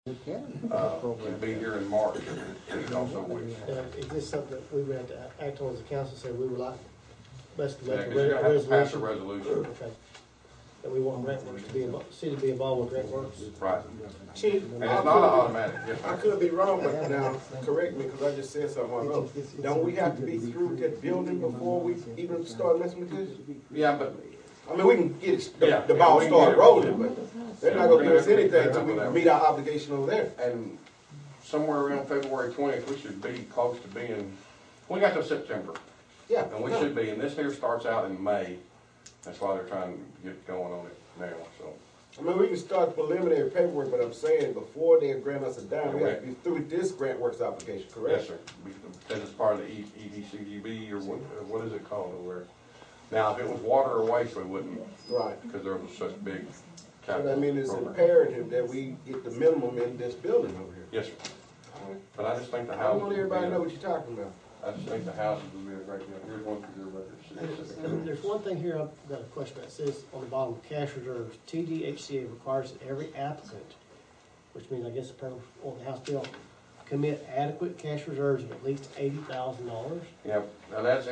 Will be here in March, and he's also with. Is this something that we would have to act on as a council, say we would like, basically Yeah, make 'cause you're gonna have to pass a resolution? resolution. Okay. That we want grant works to be involved, city to be involved with grant works? Right. Chief, And it's not automatic. Yes, I sir. could be wrong, but now, correct me, because I just said something wrong. Don't we have to be through with that building before we even start messing with this? Yeah, but I mean, we can get Yeah, the ball we can started get it rolling, but they're not gonna give us anything Yeah, until we we're meet our obligation over there. and somewhere around February 20th, we should be close to being. We got to September, Yeah. and we should be. And this here starts out in May. That's why they're trying to get going on it now. So. I mean, we can start preliminary paperwork, but I'm saying before they grant us a dime, we have to be through with this grant works application, correct? Yes, sir. Because it's part of the EDCGB or what is it called over there? Now, if it was water or waste, we wouldn't. Right. Because there was such big So capital. I mean, it's program. imperative that we get the minimum in this building over here. Yes, sir. But I just think the I houses. don't want everybody to know what you're talking about. I just think the houses would be a great deal. Here's one for your records. There's one thing here I've got a question about. It says on the bottom, cash reserves, TDHCA requires that every applicant, which means I guess the person on the house bill, commit adequate cash reserves of at least $80,000. Yeah, now that's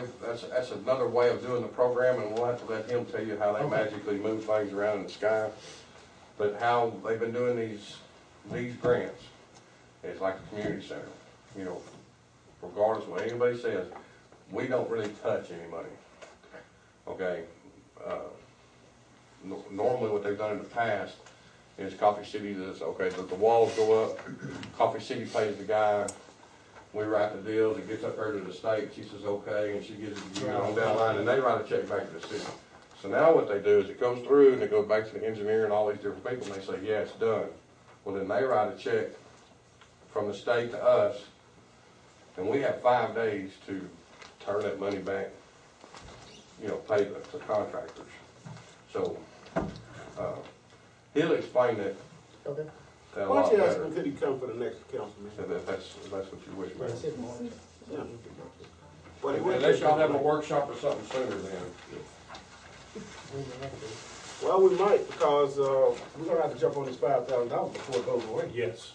another way of doing the program, and we'll have to let him tell you how they magically move things around in the sky. But how they've been doing these grants, it's like a community center. You know, regardless of what anybody says, we don't really touch any money. Okay? Normally what they've done in the past is Coffee City does, okay, the walls go up, Coffee City pays the guy, we write the deals, it gets up there to the state, she says okay, and she gives it on down the line, and they write a check back to the city. So now what they do is it goes through and it goes back to the engineer and all these different people, and they say, yeah, it's done. Well, then they write a check from the state to us, and we have 5 days to turn that money back, you know, pay the contractors. So, he'll explain that. Okay. A Why lot don't you ask better. him, could he come for the next council meeting? If that's what you wish, Well, I man. said March. Yeah. Well, he would Unless take y'all have a it. workshop or something sooner then. Well, we might, because, we're gonna have to jump on this $5,000 before it goes away. Yes.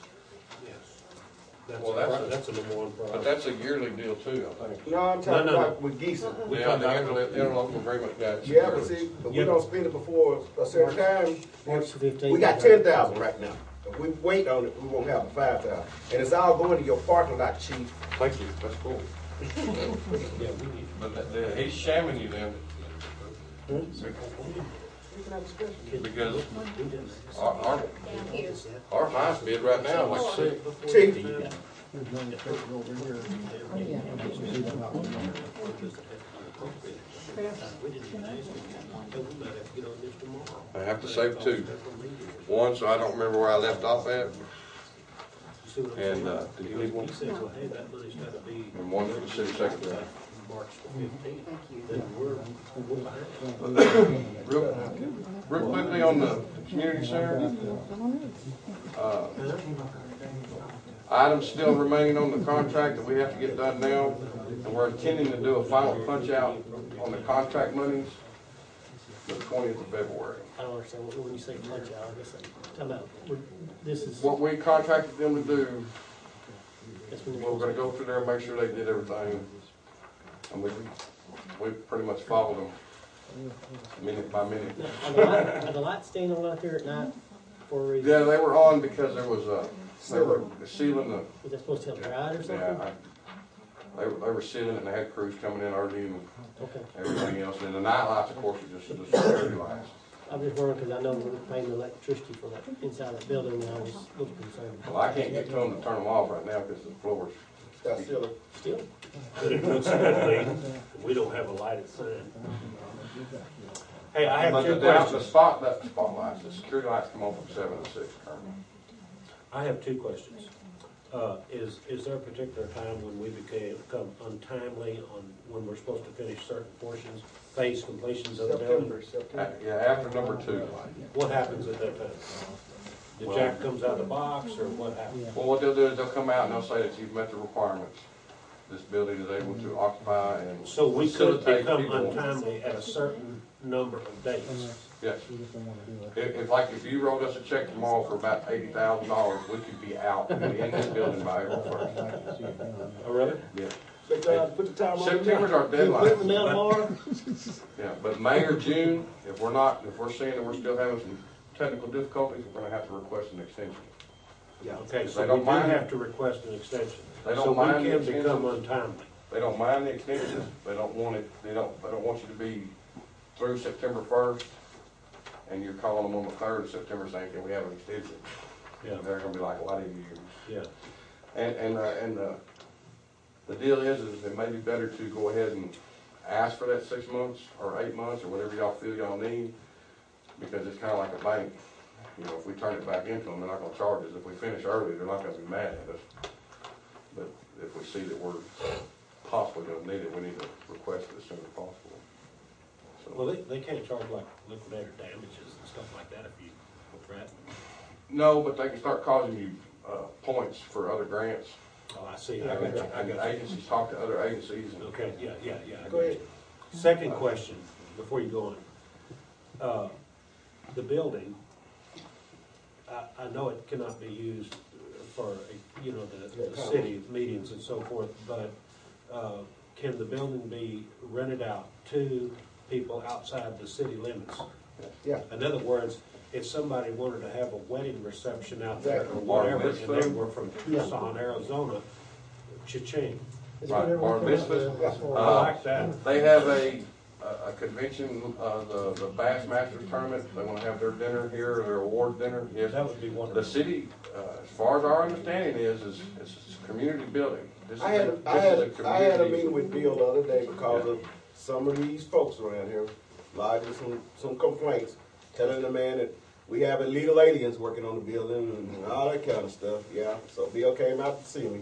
That's, Well, that's a number one But priority. that's a yearly deal too, I think. No, I'm talking No. about with Geeson. Yeah, the interlocal agreement, yeah. it's Yeah, but yearly. see, if we Yeah. don't spend it before a certain time, March 15th. we got 10,000 right now. If we wait on it, we won't have the 5,000. And it's all going to your parking lot, chief. Thank you, that's cool. Yeah, we need. But he's shamming you then. Because our highest bid right now is like 6. Chief, I have to save 2. One, so I don't remember where I left off at. And, did you need one? He said, well, hey, that money's gotta be And one for the city secretary. March the 15th. Then we're behind. Real quickly on the community center. Items still remaining on the contract that we have to get done now. And we're intending to do a final punch out on the contract monies the 20th of February. I don't understand when you say punch out, I guess I'm talking about, this is, What we contracted them to do, that's when we're gonna go through there and make sure they did everything. And we pretty much followed them minute by minute. Are the lights staying on out there at night for a reason? Yeah, they were on because there was they were sealing the, Was that supposed to help dry it or something? yeah, they were sealing it and they had crews coming in early and Okay. everything else. And the night lights, of course, are just security lights. I'm just wondering, because I know we're paying the electricity for that inside that building, and I was a little concerned. Well, I can't get to them to turn them off right now because the floor's. that's still Still? But it looks good, Lee. We don't have a lighted sign. Hey, I have But 2 the questions. spotlights, the security lights come on from 7 to 6 currently. I have 2 questions. Is there a particular time when we become untimely on when we're supposed to finish certain portions, phase completions of the building? September. Yeah, after number 2. What happens at that time? The jack comes out of the box, or what happens? Well, what they'll do is they'll come out and they'll say that you've met the requirements. this building is able to occupy and So we could facilitate become people. untimely at a certain number of days. Yes. If you wrote us a check tomorrow for about $80,000, we could be out and be in this building by April 1st. Oh, really? Yeah. They try to put the time on it. September's our You put in the deadline. mail tomorrow? Yeah, but May or June, if we're seeing that we're still having some technical difficulties, we're gonna have to request an extension. Yeah. Okay, They so don't we do mind. have to request an extension. They don't So mind we the can become extension. untimely. They don't mind the extensions, they don't want it, they don't want you to be through September 1st, and you're calling them on the 3rd of September saying, can we have an extension? Yeah, They're gonna be like, why didn't you? yeah. The deal is it may be better to go ahead and ask for that 6 months or 8 months or whatever y'all feel y'all need, because it's kinda like a bank. You know, if we turn it back into them, they're not gonna charge us. If we finish early, they're not gonna be mad at us. But if we see that we're possibly gonna need it, we need to request it as soon as possible. Well, So, they can't charge like liquidator damages and stuff like that if you, right? no, but they can start causing you, points for other grants. Oh, I see, I got you, I And got you. agencies talk to other agencies and. Okay, yeah, yeah, yeah. I Go got ahead. you. Second question, before you go on. The building, I know it cannot be used for, you know, the city meetings and so forth, but can the building be rented out to people outside the city limits? Yeah. In other words, if somebody wanted to have a wedding reception out there or Exactly. whatever, Bar and they mitzvah. were from Tucson, Arizona, cha-ching. Is Right, whatever bar we come up mitzvahs. with. I like that. They have a convention, the Bass Masters tournament, they wanna have their dinner here, their award dinner, yes. That would be wonderful. The city, as far as our understanding is it's a community building. This is I had a community- meeting with Bill the other day because of some of these folks around here lodging some complaints, telling the man that we have illegal aliens working on the building and all that kind of stuff. Yeah, so Bill came out to see me.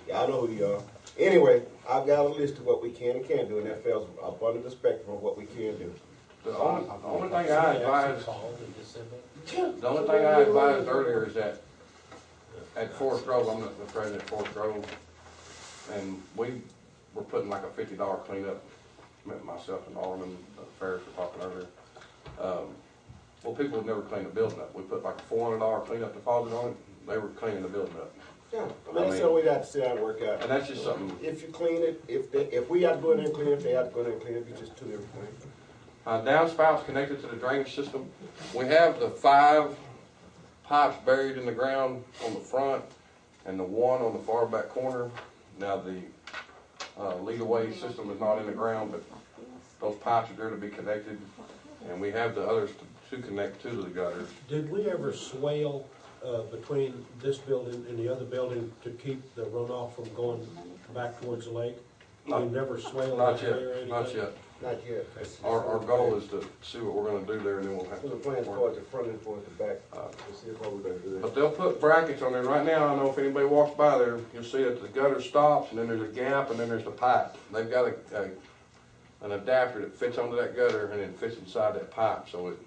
Y'all know who you are. Anyway, I've got a list of what we can and can't do, and that falls up under the spectrum of what we can do. The only thing I advised, the only thing I advised earlier is that at Forest Grove, I'm the president of Forest Grove, and we were putting like a $50 cleanup, myself and Alderman Ferris were talking earlier. Well, people would never clean the building up. We put like a $400 cleanup deposit on it, they were cleaning the building up. Yeah, I mean, that's the way we have to sit down and work out. And that's just something, If you clean it, if we have to go in there and clean it, they have to go in there and clean it, you just do everything. downspouts connected to the drainage system. We have the 5 pipes buried in the ground on the front and the 1 on the far back corner. Now the lead-away system is not in the ground, but those pipes are there to be connected, and we have the others to connect to the gutters. Did we ever swale between this building and the other building to keep the runoff from going back towards the lake? No. We never swaled Not that there or yet, anything? not yet. Not yet. Our goal is to see what we're gonna do there, and then we'll have So the to. plan's towards the front and towards the back. We'll see what we're gonna do there. But they'll put brackets on there. Right now, I know if anybody walks by there, you'll see that the gutter stops, and then there's a gap, and then there's the pipe. They've got an adapter that fits onto that gutter and then fits inside that pipe, so it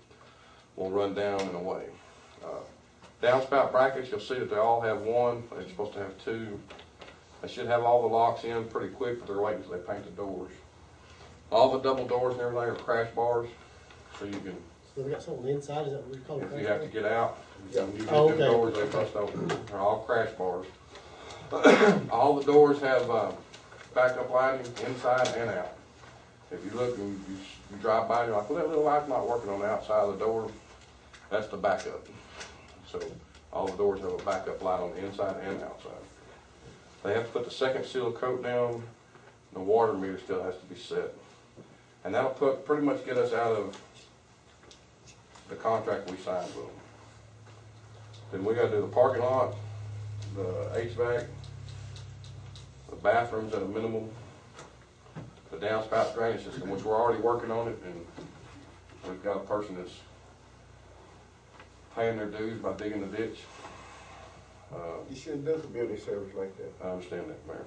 will run down and away. Downspout brackets, you'll see that they all have 1. They're supposed to have 2. They should have all the locks in pretty quick, but they're waiting until they paint the doors. All the double doors and everything are crash bars, so you can, So we got something on the inside, is that what we call it? if you have to get out, Yeah. you get Oh, them okay. doors, they bust open. They're all crash bars. All the doors have backup lighting inside and out. If you look and you drive by and you're like, well, that little light's not working on the outside of the door, that's the backup. So all the doors have a backup light on the inside and outside. They have to put the second seal coat down. The water meter still has to be set. And that'll pretty much get us out of the contract we signed with them. Then we gotta do the parking lot, the HVAC, the bathrooms at a minimum, the downspout drainage system, which we're already working on it, and we've got a person that's paying their dues by digging the ditch. You shouldn't do community service like that. I understand that, Mayor.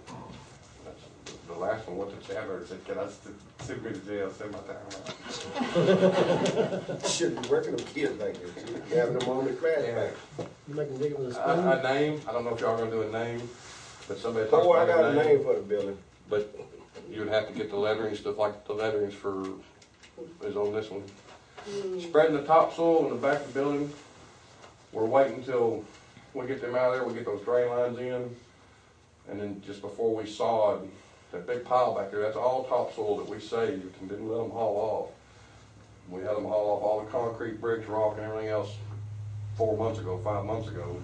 That's, the last one went to Chandler and said, can I send me to jail, send my time out? You shouldn't be working with kids like this. You should be having them on the class back. You make them dig it with a spoon? A name, I don't know if y'all are gonna do a name, but somebody talks Oh, I about got a name for the building. But you'd have to get the lettering, stuff like the letterings for, is on this one. Spreading the topsoil in the back of the building, we're waiting until we get them out of there, we get those drain lines in, and then just before we sod, that big pile back there, that's all topsoil that we saved and didn't let them haul off. We had them haul off all the concrete, bricks, rock, and everything else 4 months ago, 5 months ago.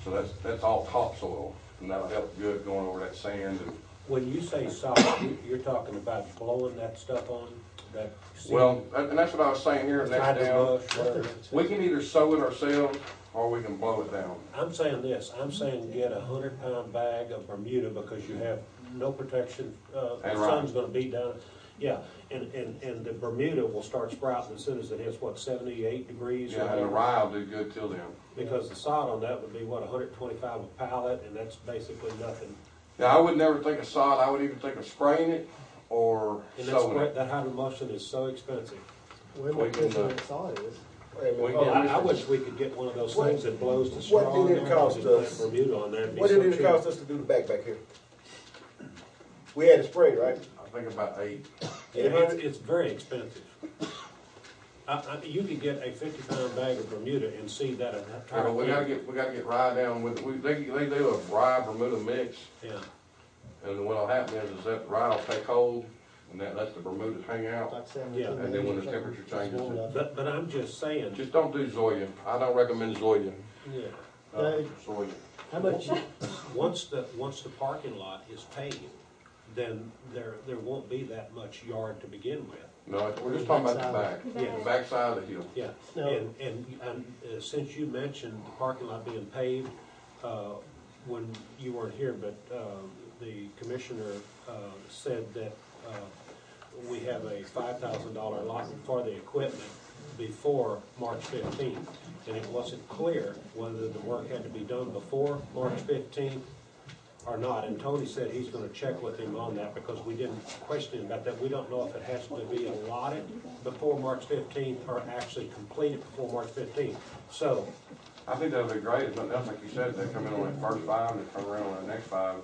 So that's all topsoil, and that'll help good going over that sand. And When you say sod, you're talking about blowing that stuff on, that seed? well, and that's what I was saying here, next Tiger down. bush, whatever. We can either sow it ourselves, or we can blow it down. I'm saying this, I'm saying get a 100-pound bag of Bermuda because you have no protection, the And sun's gonna beat down. Yeah, and the Bermuda will start sprouting as soon as it hits, what, 78 degrees? or Yeah, and the whatever? rye will do good till then. Because the sod on that would be, what, 125 a pallet, and that's basically nothing. Now, I would never think of sod, I would even think of spraying it or And that's sowing why it. that hydromotion is so expensive. Way more expensive than sod is. Wait a minute, We hold can- on. I wish we could get one of those What- things that blows the what straw did in it there and cost just plant us? Bermuda on there. It'd be What so did it cheap. cost us to do the back here? We had it sprayed, right? I think about 8. Yeah, it's very expensive. You could get a 50-pound bag of Bermuda and seed that entire We gotta get rye down with, they do a rye Bermuda mix, Yeah, and then what'll happen is that rye will take hold, and that lets the Bermuda hang out. Like 17 Yeah, and then when the degrees or temperature something. changes, Warm enough. but I'm just saying, Just don't do Zoya. I don't recommend Zoya. yeah, Zoya. How much, once the parking lot is paved, then there won't be that much yard to begin with. No, we're just talking about the back, Yeah. the back side of the hill. Yeah, No. and since you mentioned the parking lot being paved, when you weren't here, but the commissioner said that we have a $5,000 allotment for the equipment before March 15th, and it wasn't clear whether the work had to be done before March 15th or not, and Tony said he's gonna check with him on that, because we didn't question him about that. We don't know if it has to be allotted before March 15th or actually completed before March 15th. So, I think that'll be great, if nothing else, like you said, they come in on that first 5, and they turn around on that next 5,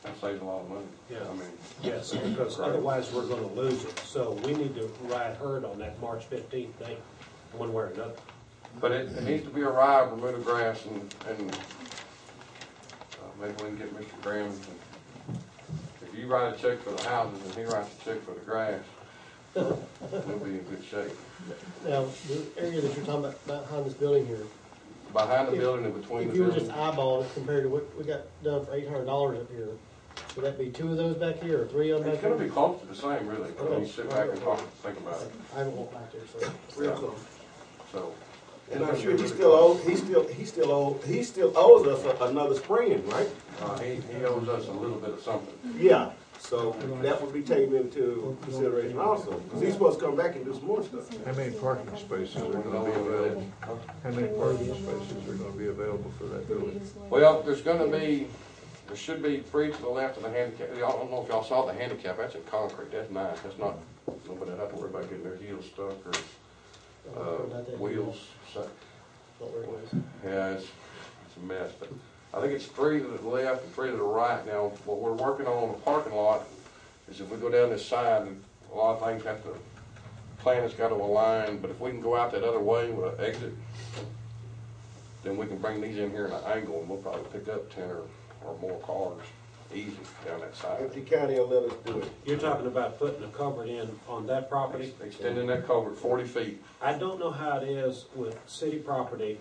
that saves a lot of money. Yeah. I mean, yes, because otherwise we're gonna lose it. So we need to ride herd on that March 15th date, one way or another. but it needs to be a rye Bermuda grass, and maybe we can get Mr. Graham, if you write a check for the houses and he writes a check for the grass, we'll be in good shape. now, the area that you're talking about behind this building here, Behind the building and between if the you were just buildings, eyeballing it compared to what we got done for $800 up here, would that be 2 of those back here or 3 of them it's back gonna here? be close to the same, really, when you sit back and think about it, I haven't walked back there, so. Real close. so. And I'm sure he still owes us another spraying, right? He owes us a little bit of something. Yeah, so that would be taken into consideration also, because he's supposed to come back and do some more stuff. How many parking spaces are gonna be available? How many parking spaces are gonna be available for that building? Well, there should be 3 to the left of the handicap. I don't know if y'all saw the handicap, that's in concrete, that's nice, that's not, nobody have to worry about getting their heels stuck or, wheels. So, Not where it was. yeah, it's a mess, but I think it's 3 to the left and 3 to the right. Now, what we're working on the parking lot is if we go down this side, a lot of things have to, plan has got to align, but if we can go out that other way with an exit, then we can bring these in here in an angle, and we'll probably pick up 10 or more cars easy down that side. If the county will let us do it. You're talking about putting a culvert in on that property? Extending that culvert 40 feet. I don't know how it is with city property.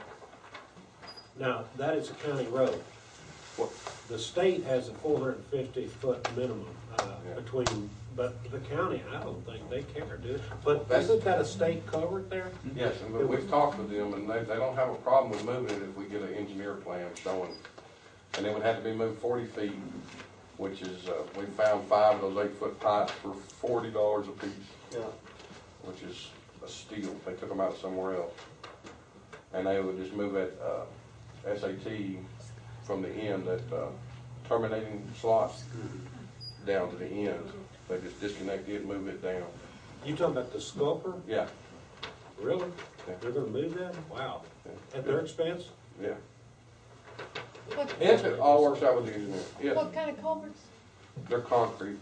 Now, that is a county road. The state has a 450-foot minimum between, but the county, I don't think they care, do they? But isn't that a state culvert there? Yes, and we've talked with them, and they don't have a problem with moving it if we get an engineer plan showing. And it would have to be moved 40 feet, which is, we found 5 of those 8-foot pipes for $40 a piece. Yeah. Which is a steal. They took them out somewhere else. And they would just move that, SAT from the end, that, terminating slot down to the end. They just disconnect it, move it down. You talking about the sculper? Yeah, Really? Yeah. They're gonna move that? Wow. Yeah. At their expense? yeah. If it all works out with the engineer, yeah. What kind of culverts? They're concrete.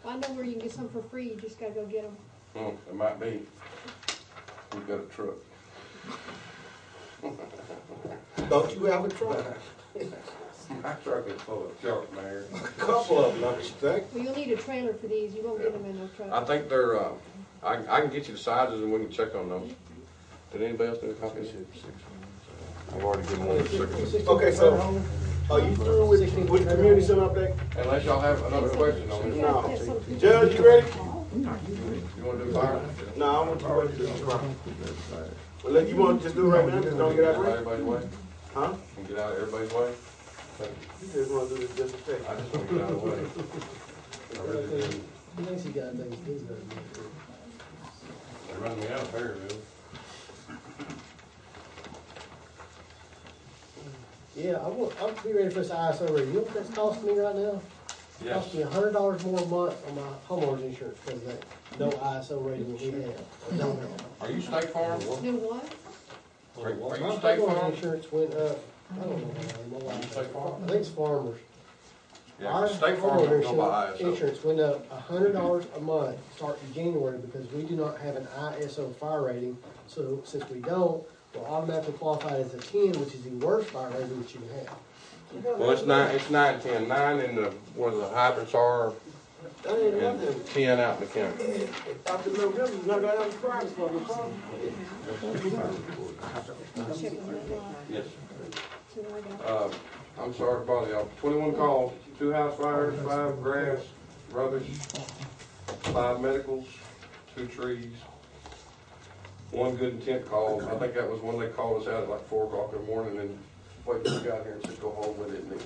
I know where you can get some for free, you just gotta go get them. It might be. We've got a truck. Don't you have a truck? My truck is full of junk, Mayor. A couple of them, don't you think? Well, you'll need a trailer for these, you won't get them in no truck. I think they're, I can get you the sizes and we can check on those. Did anybody else do a copy? I've already given one to second. Okay, so, are you through with the community center update? Unless y'all have another question on it. No. Have some- Judge, you ready? You wanna do fire? No, I want you to wait. Well, you want to just do it right now, just don't get out of the way? Everybody's way? Huh? And get out of everybody's way? You just want to do this just a second. I just wanna get out of the way. I really do. He thinks he got things he's gonna do. They run me out of Perryville. Yeah, I'm be ready for this ISO rating. You know what that's costing me right now? It Yes. costs me $100 more a month on my homeowner's insurance because of that no ISO rating that we have. Or don't have. Are you State Farm? You know what? Are you My State homeowner's Farm? insurance went up, I don't know, my Are you wife. State Farm? I think it's farmers. Yeah, Our 'cause State Farm homeowner don't go by ISO. insurance went up $100 a month starting January because we do not have an ISO fire rating. So since we don't, we're automatically qualified as a 10, which is the worst fire rating that you can have. Well, it's 9, 10. 9 in the, where the hydrants are, That ain't and nothing. 10 out in the county. After November, you're not gonna have a price for the car. Check on that line. Yes. See what I got. I'm sorry to bother y'all. 21 calls, 2 house fires, 5 grass, rubbish, 5 medicals, 2 trees, 1 good intent call. I think that was when they called us out at like 4 o'clock in the morning and waited till we got here and said, go home with it. And it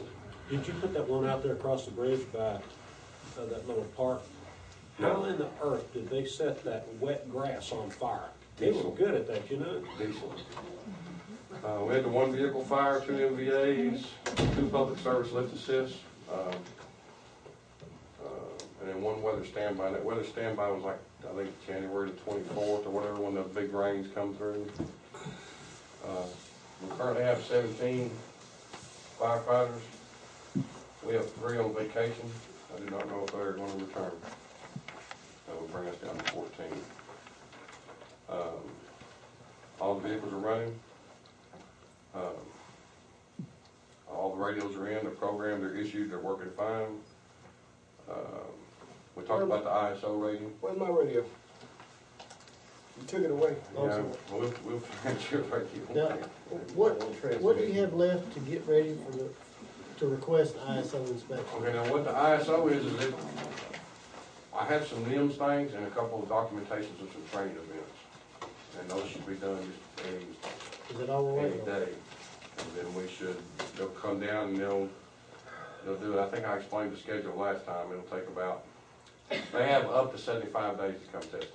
Did you put that one out there across the bridge by that little park? How in the earth did they set that wet grass on fire? They were good at that, you know? was diesel. We had the 1 vehicle fire, 2 MVAs, 2 public service lift assists, and then 1 weather standby. And that weather standby was like, I think January the 24th or whatever, when the big rains come through. We currently have 17 firefighters. We have 3 on vacation. I do not know if they're going to return. That will bring us down to 14. All the vehicles are running. All the radios are in, they're programmed, they're issued, they're working fine. We talked about the ISO rating. Where's my radio? You took it away. Yeah, we'll find your radio. Now, what do you have left to get ready for to request an ISO inspection? Okay, now what the ISO is it, I have some NIMS things and a couple of documentations of some training events. And those should be done just Is it all we're any waiting on? day. And then they'll come down and they'll do it. I think I explained the schedule last time. It'll take about, they have up to 75 days to come test it.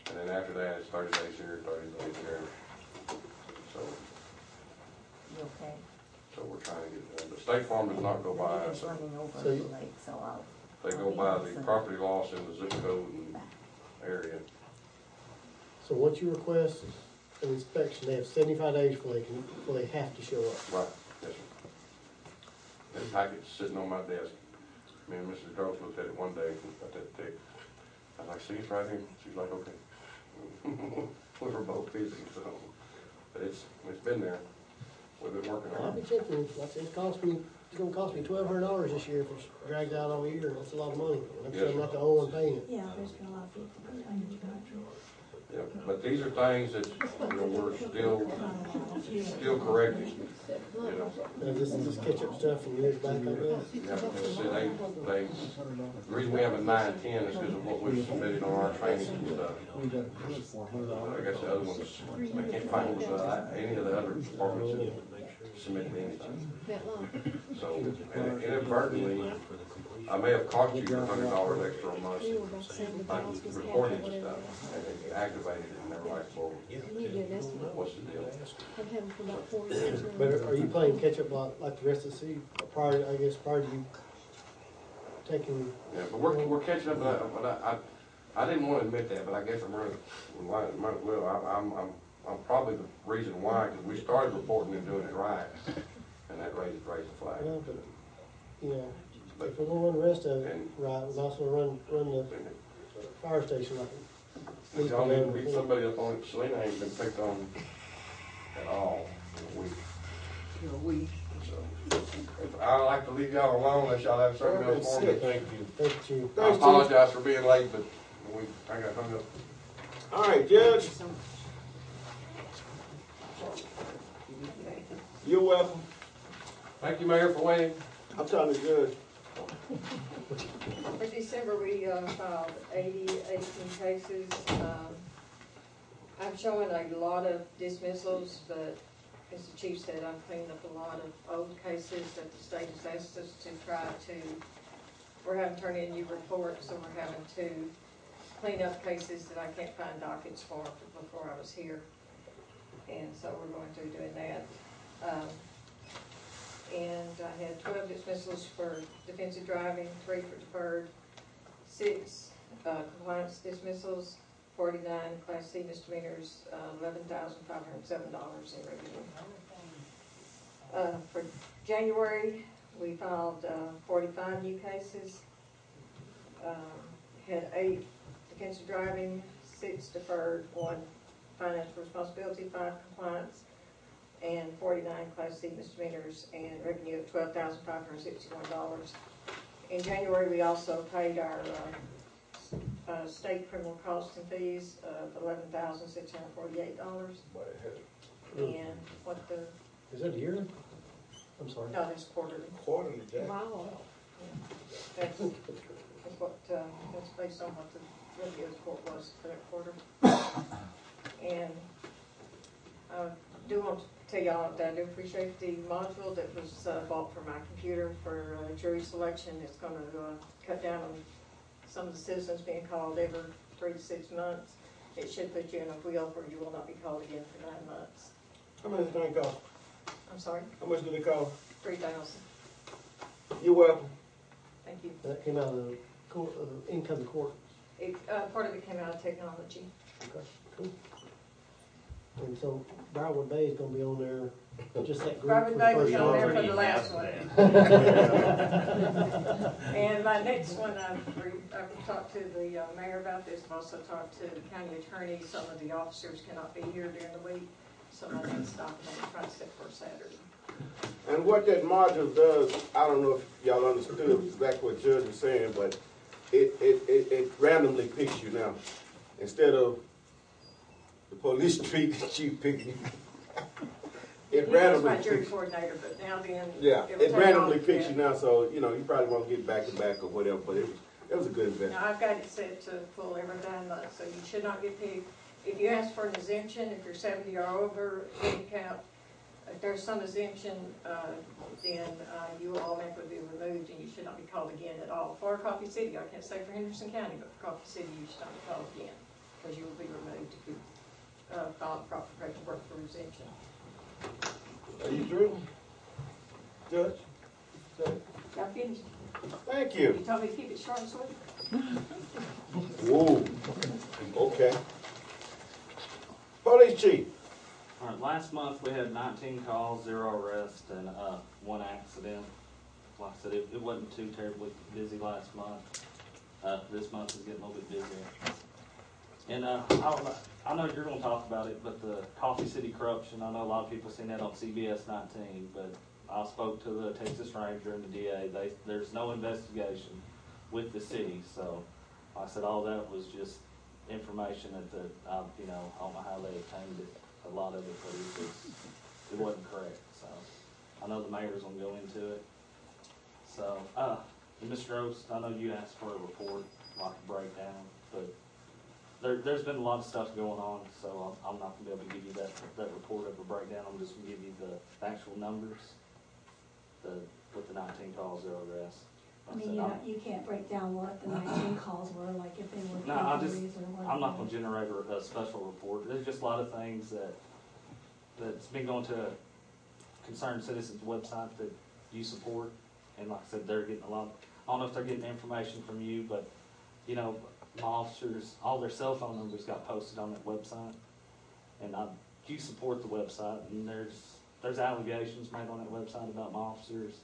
And then after that, it's 30 days here, 30 days there. So, You okay? so we're trying to get it done. But State Farm does not go by It's ISO. running over So the you- lake, so I'll. They go by the property loss in the zip code and area. So once you request an inspection, they have 75 days before they have to show up. Right, yes, sir. That packet's sitting on my desk. Me and Mrs. Gross looked at it one day and got that tick. I was like, see, it's right here. She's like, okay. We were both busy, so, but it's been there. We've been working I'll on be it. checking. Like I said, it's gonna cost me $1,200 this year if it's dragged out all year. That's a lot of money. I'm sure I'm not the only one paying it. Yeah, there's been a lot of people complaining about Yeah, but these are things that, we're still correcting, Now, this is just catch up stuff from years back, I guess. Yeah, because the reason we have a 9-10 is because of what we've submitted on our training and stuff. I guess the other ones, I can't find any of the other departments that submitted anything. That long. So, and inadvertently, I may have cost you $100 extra a month You were about 70 by miles, was half or recording whatever. stuff, and they activated it, and they're like, well, You need to do an estimate. what's the deal? I've had them for about 4 years now. But are you playing catch up like the rest of the city prior to you taking? Yeah, but we're catching up, but I didn't want to admit that, but I guess might as well. I'm probably the reason why, because we started reporting and doing it right, and that raised the flag. Well, but, you know, If we're gonna run the rest of it, And- right, we're also gonna run the fire station like. it needs to Y'all be need to done beat before. somebody up on it. Selena ain't been picked on at all in a week. So, I like to leave y'all alone unless y'all have something else for me. Thank you. Thank you. I Thanks, Chief. apologize for being late, but I got hung up. All right, Judge, you're welcome. Thank you, Mayor, for waiting. I'm telling the judge. For December, we filed 18 cases. I'm showing a lot of dismissals, but as the chief said, I'm cleaning up a lot of old cases that the state has asked us to try to, we're having to turn in new reports, so we're having to clean up cases that I can't find dockets for before I was here. And so we're going through doing that. And I had 12 dismissals for defensive driving, 3 for deferred, 6 compliance dismissals, 49 Class C misdemeanors, $11,507 in revenue. For January, we filed 45 new cases, had 8 defensive driving, 6 deferred, 1 financial responsibility, 5 compliance, and 49 Class C misdemeanors, and revenue of $12,561. In January, we also paid our state criminal costs and fees of $11,648. And what the, Is that yearly? I'm sorry. no, that's quarterly. Quarterly, Jack. Wow. That's what, that's based on what the revenue report was for that quarter. And I do want to tell y'all that I do appreciate the module that was bought for my computer for jury selection. It's going to cut down on some of the citizens being called every 3 to 6 months. It should put you in a wheel where you will not be called again for 9 months. How much does the thing cost? I'm sorry, How much do they cost? $3,000. You're welcome. Thank you. That came out of the court, income court. Part of it came out of technology. Okay, cool. And so Briarwood Bay is gonna be on there, just that group. Private for Bay the was first on there year. for the last one. And my next one, I've talked to the mayor about this, I've also talked to the county attorney. Some of the officers cannot be here during the week, so I need to stop and try to set for Saturday. And what that module does, I don't know if y'all understood exactly what Judge was saying, but it randomly picks you now. Instead of the police street chief picking you. It He was randomly my jury picks. coordinator, but now then. Yeah, will it take randomly off, picks yeah. you now, so, you know, you probably won't get back to back or whatever, but it was a good event. Now, I've got it set to pull every 9 months, so you should not get picked. If you ask for an exemption, if you're 70 or over, handicap, if there's some exemption, then you will automatically be removed and you should not be called again at all. For Coffee City, I can't say for Henderson County, but for Coffee City, you should not be called again, because you will be removed if you file proper paperwork for exemption. Are you through? Judge? Y'all finished? Thank You you. told me to keep it short and sweet? Whoa. Okay. Police chief. All right, last month we had 19 calls, 0 arrests, and 1 accident. Like I said, it wasn't too terribly busy last month. This month is getting a little bit busier. And I know you're going to talk about it, but the Coffee City corruption, I know a lot of people seen that on CBS 19, but I spoke to the Texas Ranger and the DA. There's no investigation with the city, so like I said, all that was just information that I don't know how they obtained it. A lot of it, but it wasn't correct. So I know the mayor's gonna go into it. So, Mr. Rose, I know you asked for a report, like a breakdown, but there's been a lot of stuff going on, so I'm not gonna be able to give you that report of a breakdown. I'm just gonna give you the actual numbers, with the 19 calls, 0 arrests. I mean, you can't break down what the 19 calls were, like if they were No, injuries or what. I'm not gonna generate a special report. There's just a lot of things that's been going to a concerned citizens website that you support, and like I said, they're getting a lot. I don't know if they're getting information from you, but my officers, all their cell phone numbers got posted on that website, and you support the website, and there's allegations made on that website about my officers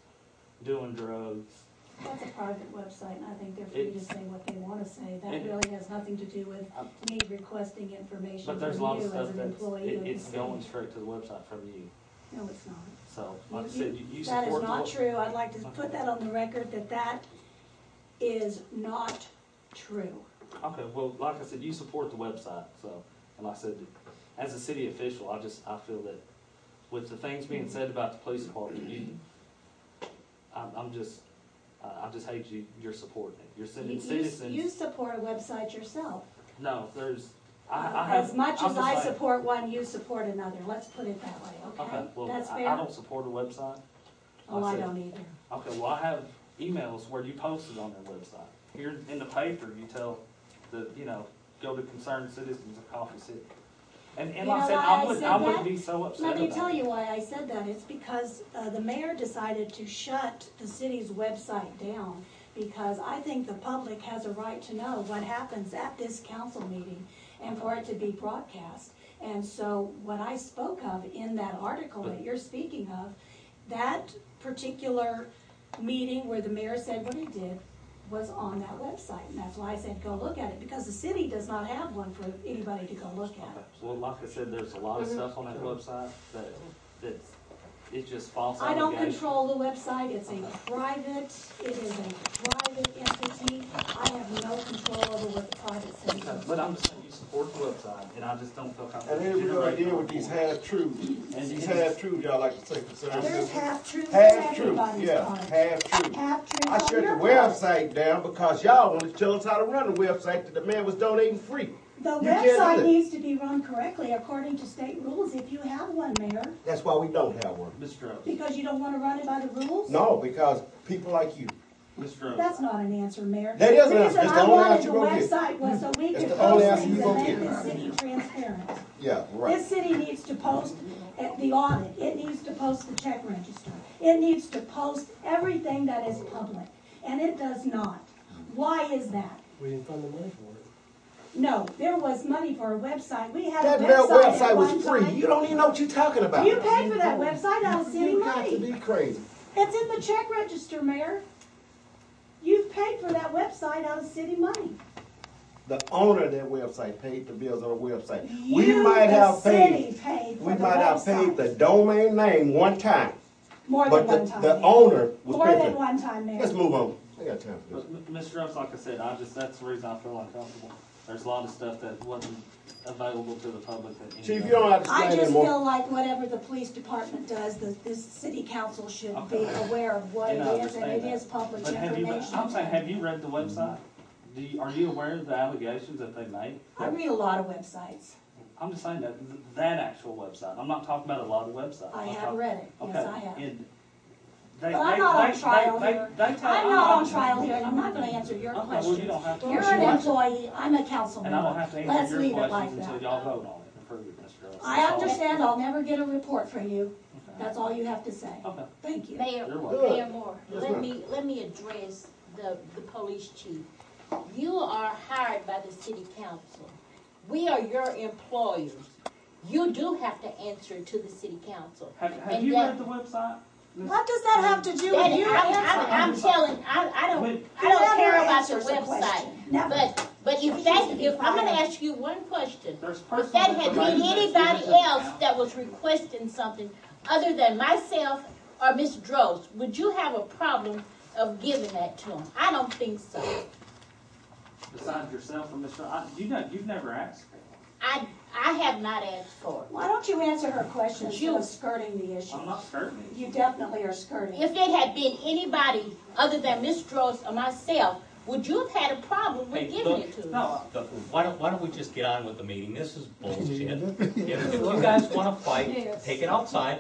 doing drugs, That's a private website, and I think they're free to say what they wanna say. That really has nothing to do with me requesting information But from there's a lot of you stuff as an that's, employee of the it's city. going straight to the website from you. No, it's not. So, like I said, you support That is the not web- true. I'd like to put that on the record, that that is not true. Okay, well, like I said, you support the website, so, and like I said, as a city official, I feel that with the things being said about the police department, I just hate you're supporting it. You're sending citizens. You support a website yourself. No, I have. As much I'm as just I saying- support one, you support another. Let's put it that way, okay? Okay, well, That's I fair? don't support a website. Oh, I said- don't either. Okay, well, I have emails where you post it on their website. Here in the paper, you tell go to concerned citizens of Coffee City. And You like I know said, why I I wouldn't, said I wouldn't that? be so upset Let me about tell it. you why I said that. It's because the mayor decided to shut the city's website down, because I think the public has a right to know what happens at this council meeting and for it to be broadcast. And so what I spoke of in that article that you're speaking of, that particular meeting where the mayor said what he did was on that website. And that's why I said go look at it, because the city does not have one for anybody to go look Okay, at. well, like I said, there's a lot of stuff on that website it's just false I don't allegations. control the website. It is a private entity. I have no control over what the private Okay, citizens. but I'm just saying, you support the website, and I just don't feel comfortable. And here's what I generating deal with these half-truths. These half-truths, y'all like to say concerning There's them. half-truths in Half-truth, everybody's yeah, part. half-truth. Half-truths I on shut the your part. website down because y'all wanted to tell us how to run the website that the man was donating free. The You can't do website that. needs to be run correctly according to state rules if you have one, Mayor. That's why we don't have one. Mr. Rose, Because you don't want to run it by the rules? No, because people like you. Mr. Rose. That's not an answer, Mayor. That is an The answer. reason It's the I only wanted answer the you're gonna get. website was so we That's could the only post answer things you're and gonna make get. this city transparent. Yeah, right. This city needs to post the audit, it needs to post the check register, it needs to post everything that is public, and it does not. Why is that? We didn't fund the money for it. No, there was money for a website, we had a That very website website at was one free. time. You don't even know what you're talking about. You paid for that website out of city You got to money. be crazy. It's in the check register, Mayor. You've paid for that website out of city money. The owner of that website paid the bills on the website. You, We might the have city, paid. paid for We the might have paid website. the domain name one time, More but than one time. the Mayor. owner was More paying than for one time, it. Mayor. Let's move on. I got time for this. But Mr. Rose, like I said, that's the reason I feel uncomfortable. There's a lot of stuff that wasn't available to the public. Chief, you don't have to I explain just anymore. feel like whatever the police department does, this city council should be Okay. aware of what it And I is, and understand it that. is public But information. I'm saying, have you read the website? Are you aware of the allegations that they made? I read a lot of websites. I'm just saying that actual website. I'm not talking about a lot of websites. I I'm have talking- read it, yes, Okay, I have. and But I'm not on trial here. I'm I'm not on trial here, and I'm not gonna answer your Okay, well, you questions. don't have to You're answer an my- employee, I'm a council And I don't member. have to Let's answer your leave it like questions that. until y'all vote on it and approve it, Mr. Rose. I That's all. understand, I'll never get a report from you. Okay. That's all you have to say. Okay. Thank you. Mayor, You're welcome. Mayor Moore, Yes, let ma'am. me address the police chief. You are hired by the city council. We are your employers. You do have to answer to the city council. Have And you that- read the website? What does that have to do That- with you I'm answering? telling, I don't Whoever care about the answers a website. question. Never. But if I'm gonna ask you one question. There's If personal that had been information that's anybody given to- else that was requesting something other than myself or Ms. Drost, would you have a problem of giving that to him? I don't think so. Besides yourself and Mr. You've never asked. I have not asked for it. Why don't you answer her question instead You- of skirting the issue? I'm not certain. You definitely are skirting. If it had been anybody other than Ms. Drost or myself, would you have had a problem with Hey, giving look, it to us? No, Look, why don't we just get on with the meeting? This is bullshit. If you guys want to fight, take it outside.